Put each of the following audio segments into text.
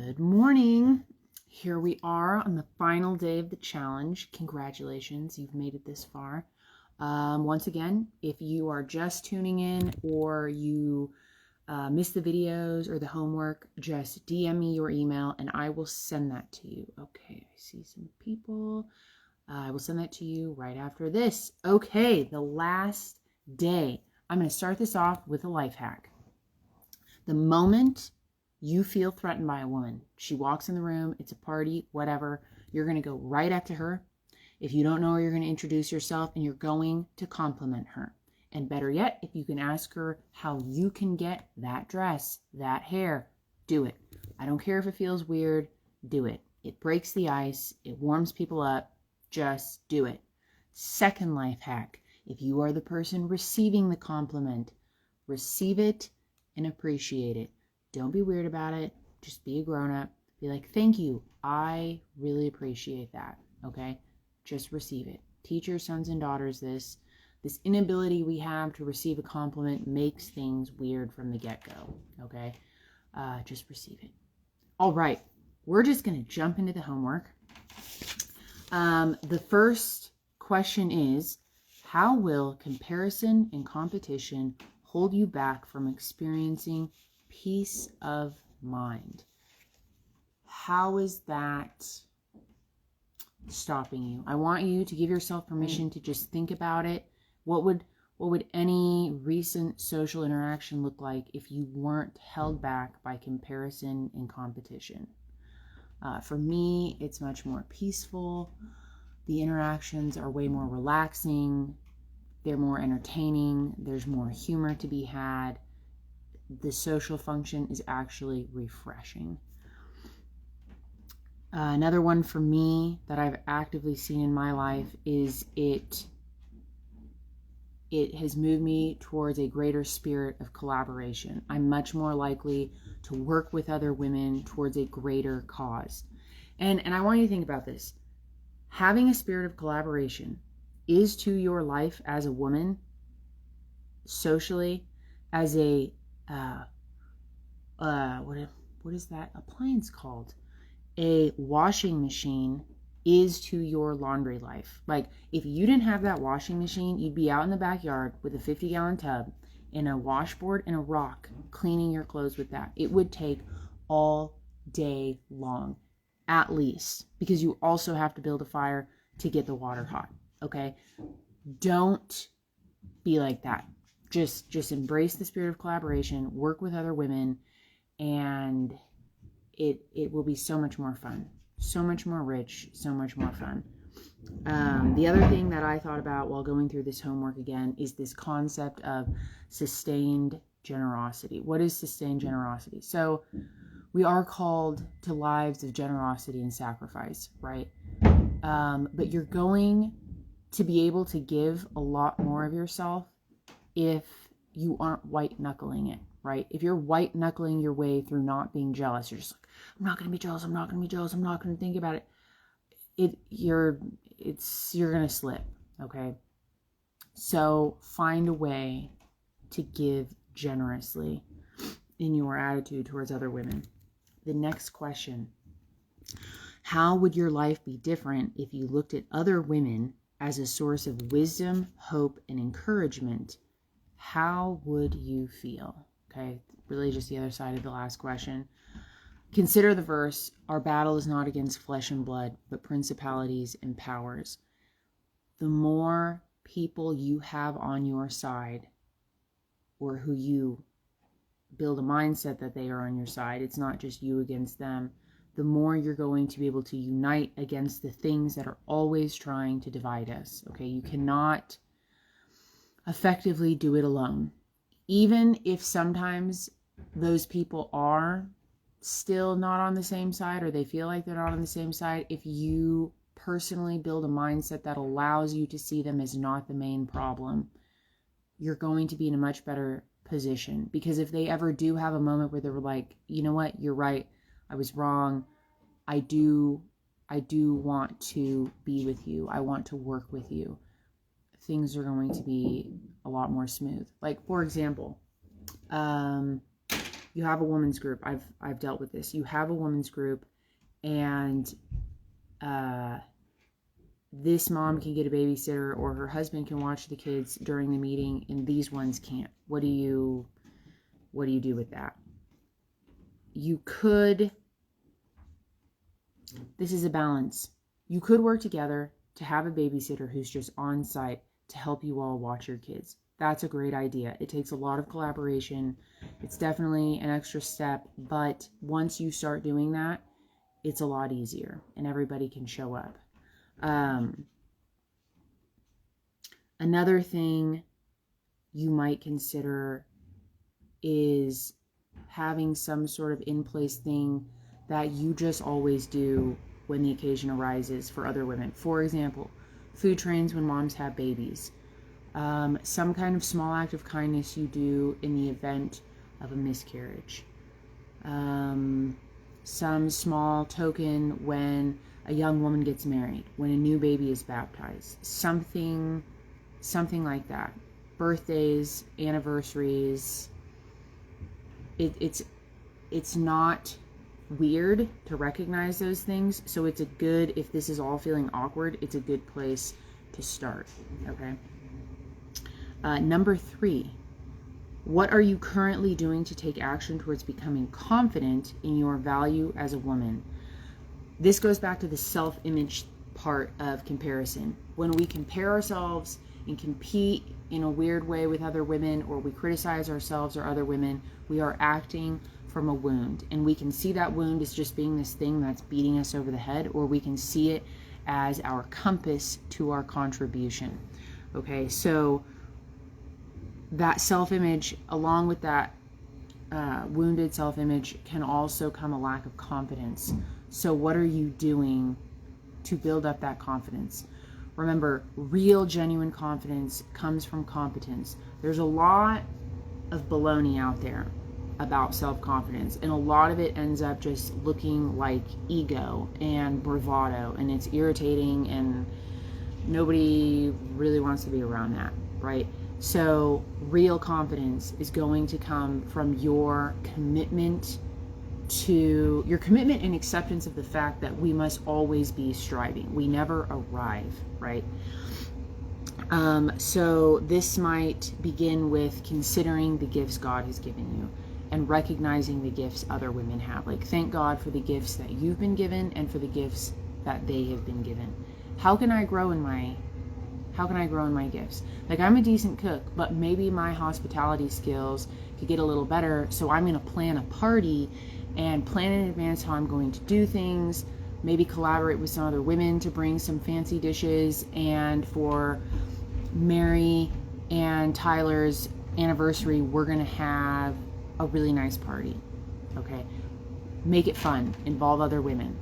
Good morning. Here we are on the final day of the challenge. Congratulations, you've made it this far. Once again, if you are just tuning in or you missed the videos or the homework, just DM me your email and I will send that to you. Okay, I see some people. I will send that to you right after this. Okay, the last day. I'm going to start this off with a life hack. The moment you feel threatened by a woman, she walks in the room, it's a party, whatever, you're going to go right up to her. If you don't know her, you're going to introduce yourself and you're going to compliment her. And better yet, if you can ask her how you can get that dress, that hair, do it. I don't care if it feels weird, do it. It breaks the ice, it warms people up, just do it. Second life hack, if you are the person receiving the compliment, receive it and appreciate it. Don't be weird about it. Just be a grown-up. Be like, thank you. I really appreciate that. Okay? Just receive it. Teach your sons and daughters this. This inability we have to receive a compliment makes things weird from the get-go. Okay? Just receive it. All right. We're just going to jump into the homework. The first question is, how will comparison and competition hold you back from experiencing peace of mind? How is that stopping you? I want you to give yourself permission to just think about it. What would any recent social interaction look like if you weren't held back by comparison and competition? For me, it's much more peaceful. The interactions are way more relaxing. They're more entertaining. There's more humor to be had. The social function is actually refreshing. Another one for me that I've actively seen in my life is it has moved me towards a greater spirit of collaboration. I'm much more likely to work with other women towards a greater cause. And I want you to think about this. Having a spirit of collaboration is to your life as a woman, socially, as a what is that appliance called? A washing machine is to your laundry life. Like, if you didn't have that washing machine, you'd be out in the backyard with a 50-gallon tub and a washboard and a rock cleaning your clothes with that. It would take all day long, at least, because you also have to build a fire to get the water hot. Okay? Don't be like that. Just embrace the spirit of collaboration, work with other women, and it will be so much more fun, so much more rich, so much more fun. The other thing that I thought about while going through this homework again is this concept of sustained generosity. What is sustained generosity? So we are called to lives of generosity and sacrifice, right? But you're going to be able to give a lot more of yourself if you aren't white-knuckling it, right? If you're white-knuckling your way through not being jealous, you're just like, I'm not going to be jealous, I'm not going to be jealous, I'm not going to think about it. You're going to slip, okay? So find a way to give generously in your attitude towards other women. The next question, how would your life be different if you looked at other women as a source of wisdom, hope, and encouragement? How would you feel? Okay, really just the other side of the last question. Consider the verse, our battle is not against flesh and blood, but principalities and powers. The more people you have on your side, or who you build a mindset that they are on your side, it's not just you against them, the more you're going to be able to unite against the things that are always trying to divide us. Okay, you cannot effectively do it alone. Even if sometimes those people are still not on the same side, or they feel like they're not on the same side, if you personally build a mindset that allows you to see them as not the main problem, you're going to be in a much better position. Because if they ever do have a moment where they're like, you know what, you're right, I was wrong, I do want to be with you, I want to work with you, things are going to be a lot more smooth. Like, for example, you have a women's group. I've dealt with this. You have a women's group, and this mom can get a babysitter, or her husband can watch the kids during the meeting, and these ones can't. What do you do with that? You could, this is a balance. You could work together to have a babysitter who's just on site to help you all watch your kids. That's a great idea. It takes a lot of collaboration. It's definitely an extra step, but once you start doing that, it's a lot easier and everybody can show up. Another thing you might consider is having some sort of in-place thing that you just always do when the occasion arises for other women. For example, food trains when moms have babies. Some kind of small act of kindness you do in the event of a miscarriage. Some small token when a young woman gets married, when a new baby is baptized. Something like that. Birthdays, anniversaries. It's not weird to recognize those things, so it's a good, if this is all feeling awkward, it's a good place to start. Okay. Number 3, what are you currently doing to take action towards becoming confident in your value as a woman? This goes back to the self-image part of comparison. When we compare ourselves and compete in a weird way with other women, or we criticize ourselves or other women, we are acting from a wound. And we can see that wound as just being this thing that's beating us over the head, or we can see it as our compass to our contribution. Okay, so that self-image, along with that wounded self-image, can also come a lack of confidence. So what are you doing to build up that confidence? Remember, real, genuine confidence comes from competence. There's a lot of baloney out there about self-confidence, and a lot of it ends up just looking like ego and bravado, and it's irritating, and nobody really wants to be around that, right? So real confidence is going to come from your commitment and acceptance of the fact that we must always be striving. We never arrive, right? So this might begin with considering the gifts God has given you and recognizing the gifts other women have. Like, thank God for the gifts that you've been given and for the gifts that they have been given. How can I grow in my gifts? Like, I'm a decent cook, but maybe my hospitality skills could get a little better. So I'm going to plan a party and plan in advance how I'm going to do things, maybe collaborate with some other women to bring some fancy dishes, and for Mary and Tyler's anniversary, we're going to have a really nice party. Okay? Make it fun. Involve other women.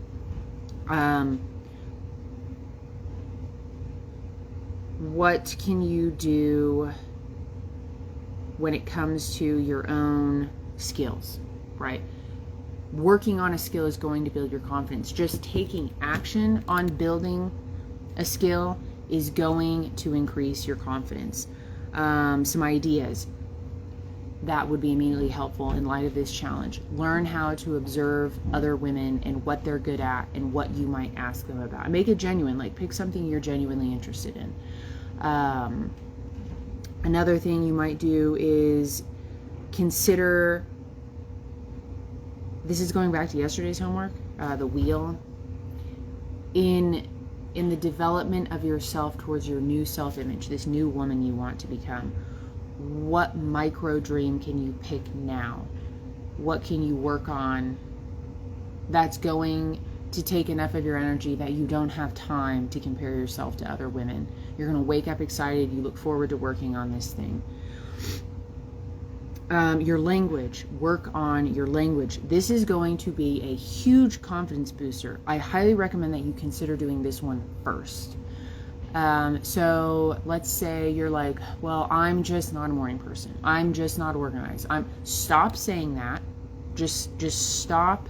What can you do when it comes to your own skills, right? Working on a skill is going to build your confidence. Just taking action on building a skill is going to increase your confidence. Some ideas that would be immediately helpful in light of this challenge. Learn how to observe other women and what they're good at and what you might ask them about. Make it genuine. Like, pick something you're genuinely interested in. Another thing you might do is consider, this is going back to yesterday's homework, the wheel. In the development of yourself towards your new self-image, this new woman you want to become, what micro dream can you pick now? What can you work on that's going to take enough of your energy that you don't have time to compare yourself to other women? You're going to wake up excited. You look forward to working on this thing. Your language. Work on your language. This is going to be a huge confidence booster. I highly recommend that you consider doing this one first. So let's say you're like, well, I'm just not a morning person. I'm just not organized. Stop saying that. Just stop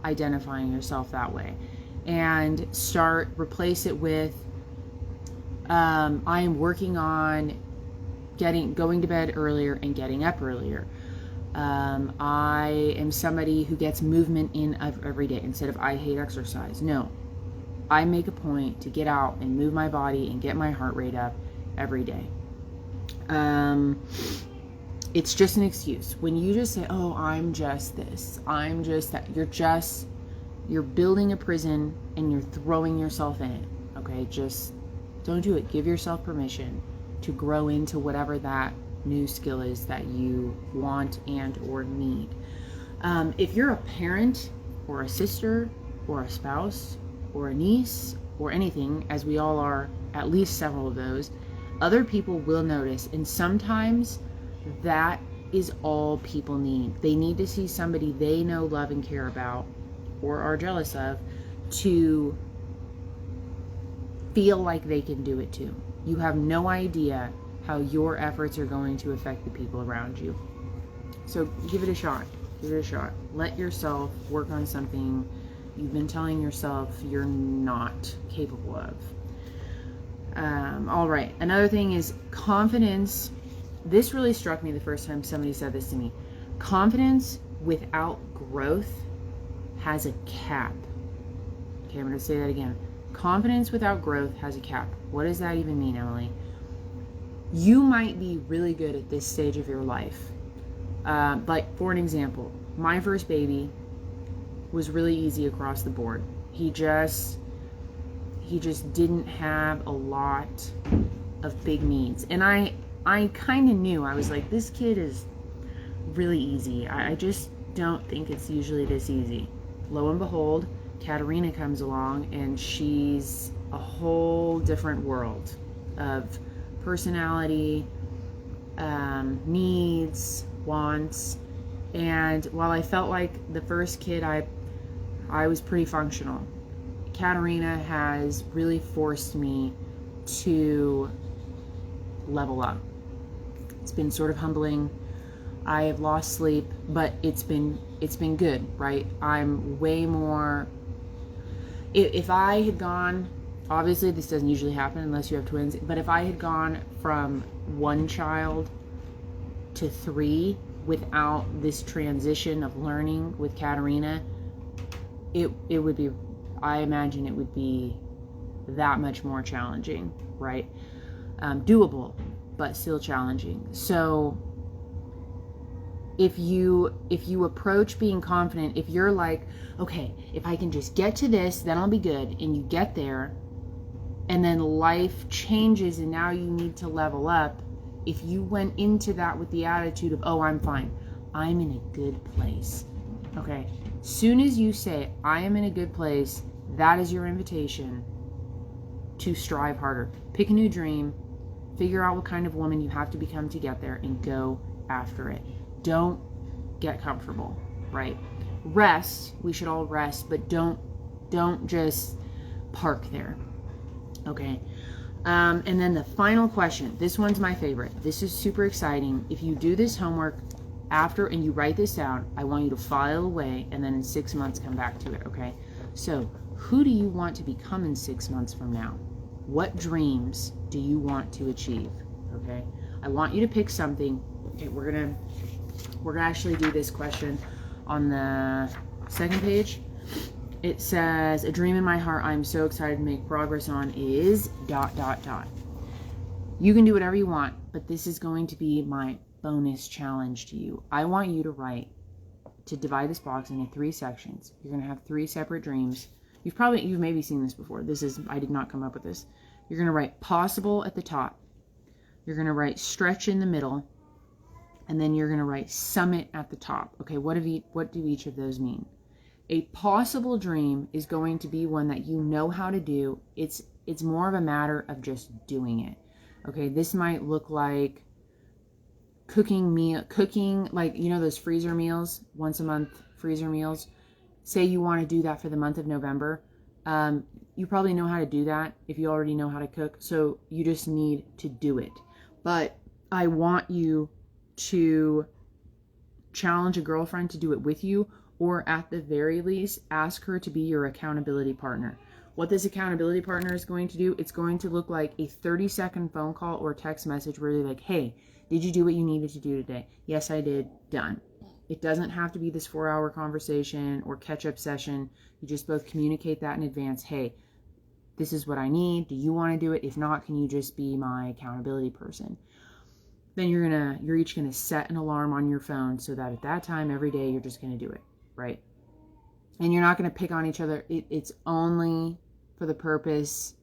identifying yourself that way, and replace it with, I am working on going to bed earlier and getting up earlier. I am somebody who gets movement in every day instead of I hate exercise. No, I make a point to get out and move my body and get my heart rate up every day. It's just an excuse. When you just say, oh, I'm just this, I'm just that, you're building a prison and you're throwing yourself in it. Okay, just don't do it. Give yourself permission to grow into whatever that new skill is that you want and or need. If you're a parent or a sister or a spouse or a niece or anything, as we all are, at least several of those, other people will notice, and sometimes that is all people need. They need to see somebody they know, love, and care about, or are jealous of, to feel like they can do it too. You have no idea how your efforts are going to affect the people around you. So give it a shot. Give it a shot. Let yourself work on something you've been telling yourself you're not capable of. All right. Another thing is confidence. This really struck me the first time somebody said this to me. Confidence without growth has a cap. Okay, I'm going to say that again. Confidence without growth has a cap. What does that even mean, Emily? You might be really good at this stage of your life. Like, for an example, my first baby was really easy across the board. He just didn't have a lot of big needs. And I kind of knew. I was like, this kid is really easy. I just don't think it's usually this easy. Lo and behold, Katerina comes along, and she's a whole different world of personality, needs, wants. And while I felt like the first kid, I was pretty functional, Katerina has really forced me to level up. It's been sort of humbling. I have lost sleep, but it's been good, right? I'm way more. If I had gone, obviously this doesn't usually happen unless you have twins, but if I had gone from one child to 3 without this transition of learning with Katerina, it would be, I imagine it would be that much more challenging, right? Doable, but still challenging. So if you approach being confident, if you're like, okay, if I can just get to this, then I'll be good, and you get there, and then life changes and now you need to level up, if you went into that with the attitude of, oh, I'm fine, I'm in a good place, okay, soon as you say, I am in a good place, that is your invitation to strive harder. Pick a new dream, figure out what kind of woman you have to become to get there, and go after it. Don't get comfortable, right? Rest, we should all rest, but don't just park there, okay? And then the final question, this one's my favorite. This is super exciting. If you do this homework after and you write this down, I want you to file away and then in 6 months come back to it, okay? So who do you want to become in 6 months from now? What dreams do you want to achieve, okay? I want you to pick something. Okay, we're gonna actually do this question on the second page. It says, a dream in my heart I'm so excited to make progress on is ... You can do whatever you want, but this is going to be my bonus challenge to you. I want you to divide this box into 3 sections. You're going to have 3 separate dreams. You've maybe seen this before. I did not come up with this. You're going to write possible at the top. You're going to write stretch in the middle. And then you're going to write summit at the top. Okay, what do each of those mean? A possible dream is going to be one that you know how to do. It's more of a matter of just doing it. Okay, this might look like cooking, like, you know, those freezer meals, once a month freezer meals. Say you want to do that for the month of November. You probably know how to do that if you already know how to cook. So you just need to do it. But I want you to challenge a girlfriend to do it with you, or at the very least, ask her to be your accountability partner. What this accountability partner is going to do, it's going to look like a 30-second phone call or text message where they're like, hey, did you do what you needed to do today? Yes, I did. Done. It doesn't have to be this 4-hour conversation or catch-up session. You just both communicate that in advance. Hey, this is what I need. Do you want to do it? If not, can you just be my accountability person? Then you're each gonna set an alarm on your phone so that at that time every day you're just gonna do it, right? And you're not gonna pick on each other. It's only for the purpose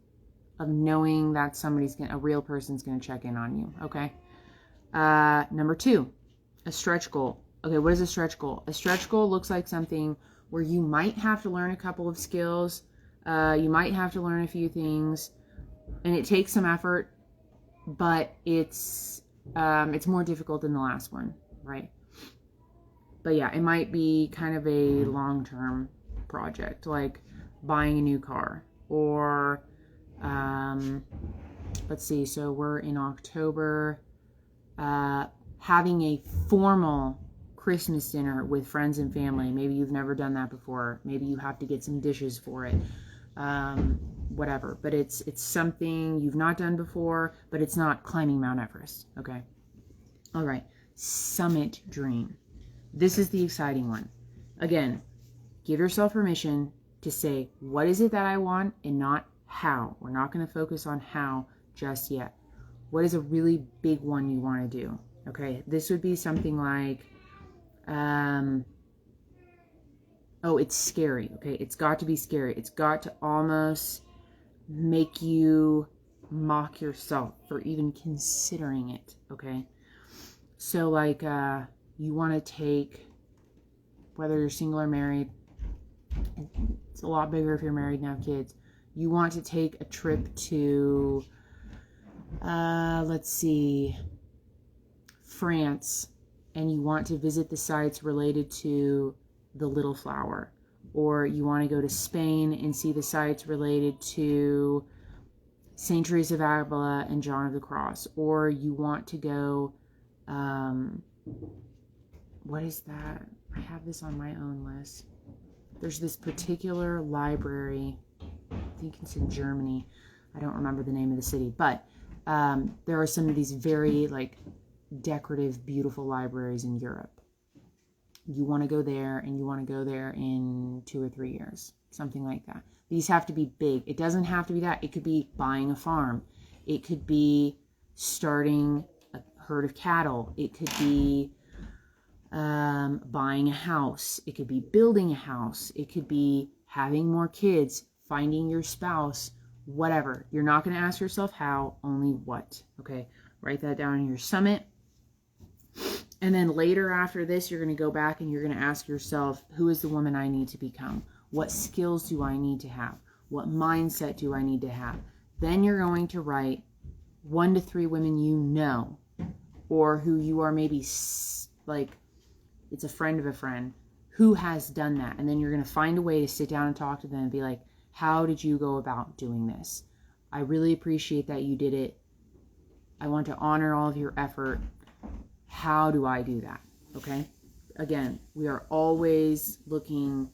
of knowing that a real person's gonna check in on you, okay? Number 2, a stretch goal. Okay, what is a stretch goal? A stretch goal looks like something where you might have to learn a couple of skills. You might have to learn a few things, and it takes some effort, but it's more difficult than the last one, right? But yeah, it might be kind of a long-term project, like buying a new car, or let's see, so we're in October, having a formal Christmas dinner with friends and family. Maybe you've never done that before. Maybe you have to get some dishes for it. Whatever, but it's something you've not done before, but it's not climbing Mount Everest, okay? All right, summit dream. This is the exciting one. Again, give yourself permission to say, what is it that I want, and not how. We're not going to focus on how just yet. What is a really big one you want to do? Okay, this would be something like, oh, it's scary. Okay, it's got to be scary. It's got to almost make you mock yourself for even considering it. Okay, so like you want to take, whether you're single or married, it's a lot bigger if you're married and have kids. You want to take a trip to, let's see, France, and you want to visit the sites related to the Little Flower, or you want to go to Spain and see the sites related to Saint Teresa of Avila and John of the Cross, or you want to go, what is that? I have this on my own list. There's this particular library, I think it's in Germany. I don't remember the name of the city, but there are some of these very like decorative, beautiful libraries in Europe. You want to go there, and you want to go there in 2 or 3 years, something like that. These have to be big. It doesn't have to be that. It could be buying a farm. It could be starting a herd of cattle. It could be buying a house. It could be building a house. It could be having more kids, finding your spouse, whatever. You're not going to ask yourself how, only what. Okay, write that down in your summit. And then later after this, you're going to go back and you're going to ask yourself, who is the woman I need to become? What skills do I need to have? What mindset do I need to have? Then you're going to write 1 to 3 women you know, or who you are maybe like, it's a friend of a friend who has done that. And then you're going to find a way to sit down and talk to them and be like, how did you go about doing this? I really appreciate that you did it. I want to honor all of your effort. How do I do that? Okay. Again, we are always looking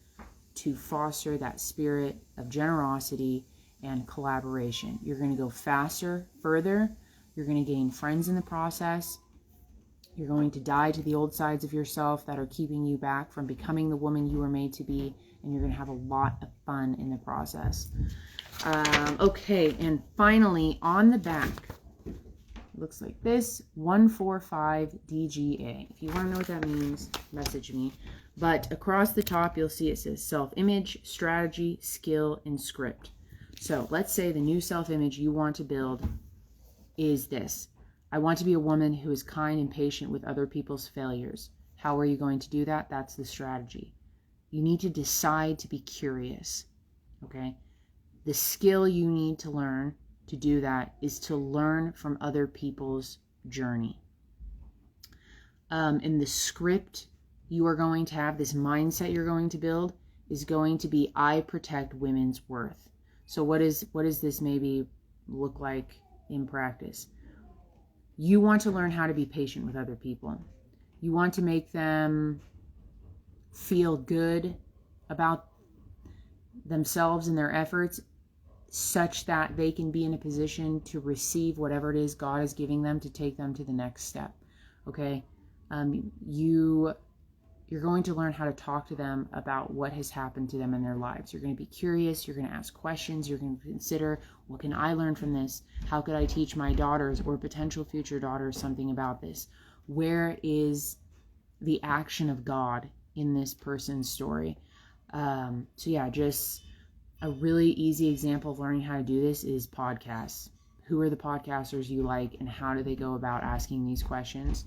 to foster that spirit of generosity and collaboration. You're going to go faster, further. You're going to gain friends in the process. You're going to die to the old sides of yourself that are keeping you back from becoming the woman you were made to be. And you're going to have a lot of fun in the process. Okay. And finally, on the back, looks like this, 145 DGA. If you want to know what that means, message me. But across the top, you'll see it says self-image, strategy, skill, and script. So let's say the new self-image you want to build is this. I want to be a woman who is kind and patient with other people's failures. How are you going to do that? That's the strategy. You need to decide to be curious. Okay? The skill you need to learn to do that is to learn from other people's journey. In the script you are going to have, this mindset you're going to build is going to be, I protect women's worth. So what does this maybe look like in practice? You want to learn how to be patient with other people. You want to make them feel good about themselves and their efforts, such that they can be in a position to receive whatever it is God is giving them to take them to the next step. Okay? You you're going to learn how to talk to them about what has happened to them in their lives. You're going to be curious. You're going to ask questions. You're going to consider, what can I learn from this? How could I teach my daughters or potential future daughters something about this? Where is the action of God in this person's story? So yeah, just a really easy example of learning how to do this is podcasts. Who are the podcasters you like, and how do they go about asking these questions?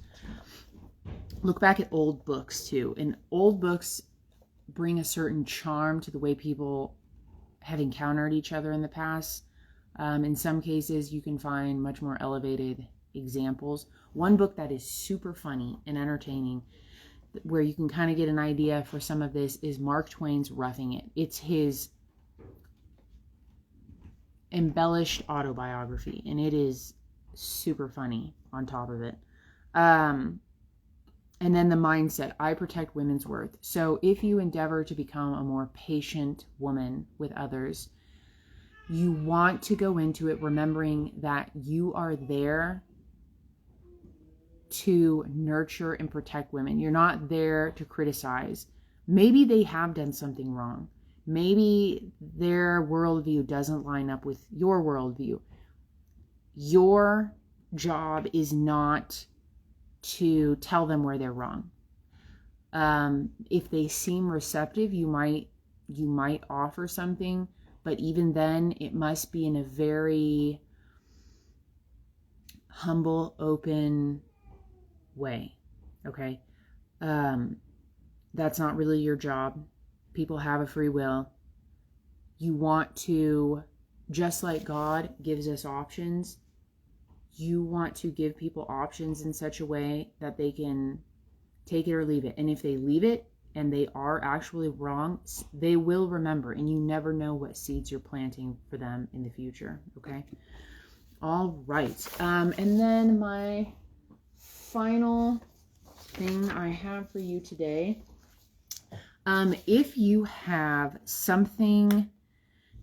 Look back at old books too. And old books bring a certain charm to the way people have encountered each other in the past. In some cases, you can find much more elevated examples. One book that is super funny and entertaining, where you can kind of get an idea for some of this, is Mark Twain's Roughing It. It's his embellished autobiography, and it is super funny on top of it. And then the mindset, I protect women's worth. So if you endeavor to become a more patient woman with others, you want to go into it remembering that you are there to nurture and protect women. You're not there to criticize. Maybe they have done something wrong. Maybe their worldview doesn't line up with your worldview. Your job is not to tell them where they're wrong. If they seem receptive, you might offer something, but even then, it must be in a very humble, open way. Okay? That's not really your job. People have a free will. You want to, just like God gives us options, you want to give people options in such a way that they can take it or leave it. And if they leave it and they are actually wrong, they will remember, and you never know what seeds you're planting for them in the future. Okay? All right. And then my final thing I have for you today, if you have something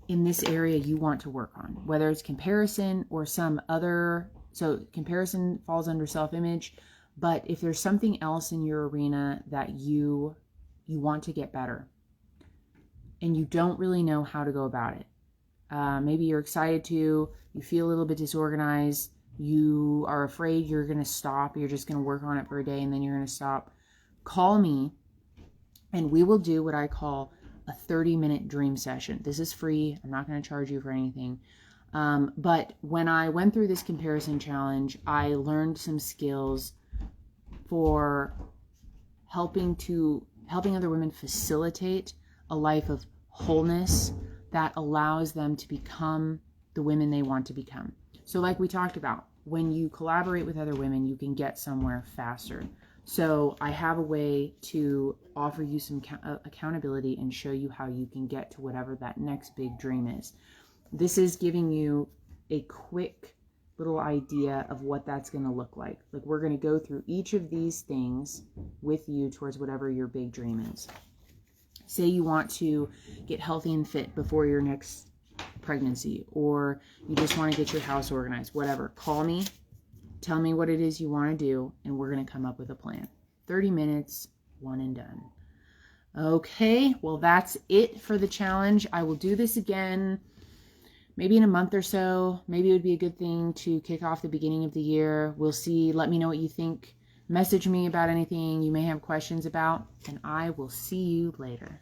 in this area you want to work on, whether it's comparison or some other, so comparison falls under self-image, but if there's something else in your arena that you want to get better and you don't really know how to go about it, maybe you're excited to, you feel a little bit disorganized, you are afraid you're going to stop, you're just going to work on it for a day and then you're going to stop, call me and we will do what I call a 30-minute dream session. This is free. I'm not going to charge you for anything. But when I went through this comparison challenge, I learned some skills for helping other women facilitate a life of wholeness that allows them to become the women they want to become. So like we talked about, when you collaborate with other women, you can get somewhere faster. So I have a way to offer you some accountability and show you how you can get to whatever that next big dream is. This is giving you a quick little idea of what that's going to look like. Like, we're going to go through each of these things with you towards whatever your big dream is. Say you want to get healthy and fit before your next pregnancy, or you just want to get your house organized, whatever. Call me. Tell me what it is you want to do, and we're going to come up with a plan. 30 minutes, one and done. Okay, well, that's it for the challenge. I will do this again maybe in a month or so. Maybe it would be a good thing to kick off the beginning of the year. We'll see. Let me know what you think. Message me about anything you may have questions about, and I will see you later.